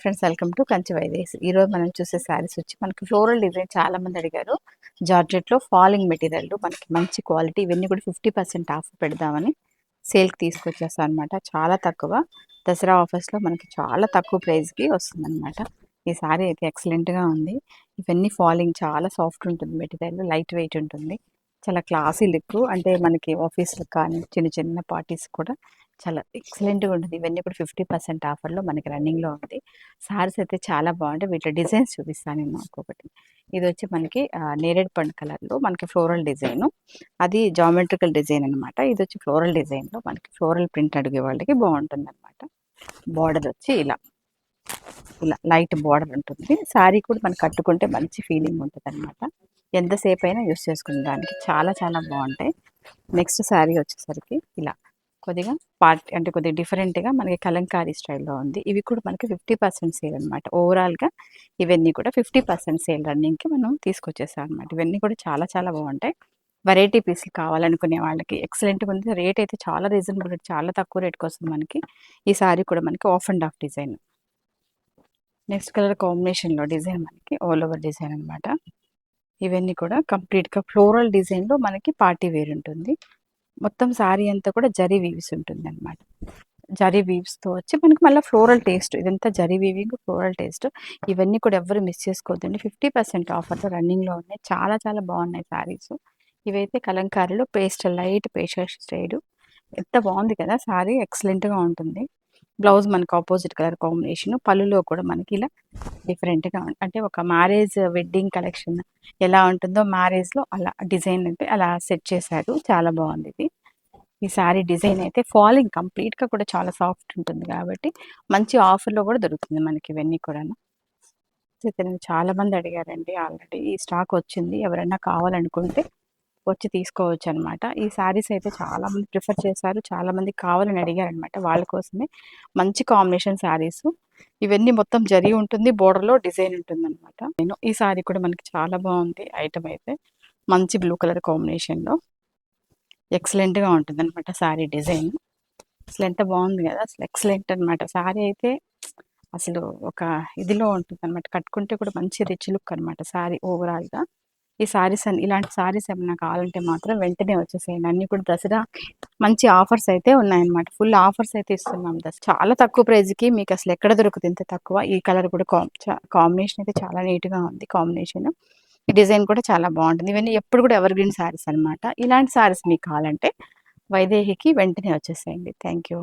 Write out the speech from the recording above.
Friends, welcome to Kanchi Vaidesh. ఈరోజు మనం చూసే శారీస్ వచ్చి మనకి ఫ్లోరల్ డిజైన్ చాలా మంది అడిగారు. జార్జెట్లో ఫాలింగ్ మెటీరియల్ మనకి మంచి క్వాలిటీ, ఇవన్నీ కూడా 50% ఆఫ్ పెడదామని సేల్కి తీసుకొచ్చేస్తాం అనమాట. చాలా తక్కువ దసరా ఆఫర్స్లో మనకి చాలా తక్కువ ప్రైస్కి వస్తుందన్నమాట. ఈ శారీ అయితే ఎక్సలెంట్గా ఉంది. ఇవన్నీ ఫాలింగ్ చాలా సాఫ్ట్ ఉంటుంది, మెటీరియల్ లైట్ వెయిట్ ఉంటుంది, చాలా క్లాసీ లుక్. అంటే మనకి ఆఫీస్లకు కానీ చిన్న చిన్న పార్టీస్ కూడా చాలా ఎక్సలెంట్గా ఉంటుంది. ఇవన్నీ కూడా 50% ఆఫర్లో మనకి రన్నింగ్లో ఉంది. సారీస్ అయితే చాలా బాగుంటాయి. వీటిలో డిజైన్స్ చూపిస్తాను నేను ఒక్కొక్కటి. ఇది వచ్చి మనకి నేరేడు పండు కలర్లో మనకి ఫ్లోరల్ డిజైన్, అది జామెట్రికల్ డిజైన్ అనమాట. ఇది వచ్చి ఫ్లోరల్ డిజైన్లో మనకి ఫ్లోరల్ ప్రింట్ అడిగే వాళ్ళకి బాగుంటుంది అనమాట. బార్డర్ వచ్చి ఇలా ఇలా లైట్ బార్డర్ ఉంటుంది. శారీ కూడా మనం కట్టుకుంటే మంచి ఫీలింగ్ ఉంటుంది అనమాట. ఎంతసేపు అయినా యూస్ చేసుకునే దానికి చాలా చాలా బాగుంటాయి. నెక్స్ట్ శారీ వచ్చేసరికి ఇలా కొద్దిగా పార్టీ అంటే కొద్దిగా డిఫరెంట్గా మనకి కలంకారీ స్టైల్లో ఉంది. ఇవి కూడా మనకి 50% సేల్ అనమాట. ఓవరాల్గా ఇవన్నీ కూడా 50% సేల్ రన్నింగ్కి మనం తీసుకొచ్చేసాం అనమాట. ఇవన్నీ కూడా చాలా చాలా బాగుంటాయి. వెరైటీ పీస్లు కావాలనుకునే వాళ్ళకి ఎక్సలెంట్గా ఉంది. రేట్ అయితే చాలా రీజనబుల్, చాలా తక్కువ రేట్కి వస్తుంది మనకి. ఈ సారీ కూడా మనకి of and of design, next colour కాంబినేషన్లో డిజైన్ మనకి ఆల్ ఓవర్ డిజైన్ అనమాట. ఇవన్నీ కూడా కంప్లీట్గా ఫ్లోరల్ డిజైన్లో మనకి పార్టీ వేర్ ఉంటుంది. మొత్తం శారీ అంతా కూడా జరీ వీవ్స్ ఉంటుంది అనమాట. జరీ వీవ్స్తో వచ్చి మనకి మళ్ళీ ఫ్లోరల్ టేస్ట్, ఇదంతా జరీ వీవింగ్ ఫ్లోరల్ టేస్ట్. ఇవన్నీ కూడా ఎవరు మిస్ చేసుకోవద్దండి. 50% ఆఫర్తో రన్నింగ్లో ఉన్నాయి. చాలా చాలా బాగున్నాయి శారీస్. ఇవైతే కలంకారీలో లైట్ పేస్టల్ షేడ్. ఎంత బాగుంది కదా శారీ, ఎక్సలెంట్గా ఉంటుంది. బ్లౌజ్ మనకు ఆపోజిట్ కలర్ కాంబినేషన్, పళ్ళులో కూడా మనకి ఇలా డిఫరెంట్గా అంటే ఒక మ్యారేజ్ వెడ్డింగ్ కలెక్షన్ ఎలా ఉంటుందో మ్యారేజ్లో అలా డిజైన్ అయితే అలా సెట్ చేశారు. చాలా బాగుంది ఇది. ఈ శారీ డిజైన్ అయితే ఫాలింగ్ కంప్లీట్గా కూడా చాలా సాఫ్ట్ ఉంటుంది కాబట్టి మంచి ఆఫర్లో కూడా దొరుకుతుంది మనకి ఇవన్నీ కూడా. చాలా మంది అడిగారండి, ఆల్రెడీ ఈ స్టాక్ వచ్చింది. ఎవరైనా కావాలనుకుంటే వచ్చి తీసుకోవచ్చు అనమాట. ఈ శారీస్ అయితే చాలా మంది ప్రిఫర్ చేశారు, చాలా మంది కావాలని అడిగారు అనమాట. వాళ్ళ కోసమే మంచి కాంబినేషన్ శారీస్. ఇవన్నీ మొత్తం జరీ ఉంటుంది, బోర్డర్లో డిజైన్ ఉంటుంది అనమాట. నేను ఈ శారీ కూడా మనకి చాలా బాగుంది. ఐటమ్ అయితే మంచి బ్లూ కలర్ కాంబినేషన్లో ఎక్సలెంట్గా ఉంటుంది అనమాట. శారీ డిజైన్ అసలు ఎంత బాగుంది కదా, అసలు ఎక్సలెంట్ అనమాట. శారీ అయితే అసలు ఒక ఇదిలో ఉంటుంది అనమాట. కట్టుకుంటే కూడా మంచి రిచ్ లుక్ అనమాట శారీ ఓవరాల్గా. ఈ శారీస్ ఇలాంటి శారీస్ ఏమైనా కావాలంటే మాత్రం వెంటనే వచ్చేసేయండి. అన్నీ కూడా దసరా మంచి ఆఫర్స్ అయితే ఉన్నాయన్నమాట. ఫుల్ ఆఫర్స్ అయితే ఇస్తున్నాం. చాలా తక్కువ ప్రైస్కి మీకు అసలు ఎక్కడ దొరుకుతుంది ఇంత తక్కువ. ఈ కలర్ కూడా కాంబినేషన్ అయితే చాలా నీట్గా ఉంది. కాంబినేషన్, ఈ డిజైన్ కూడా చాలా బాగుంటుంది. ఇవన్నీ ఎప్పుడు కూడా ఎవర్ గ్రీన్ శారీస్ అనమాట. ఇలాంటి శారీస్ మీకు కావాలంటే వైదేహికి వెంటనే వచ్చేసేయండి. Thank you.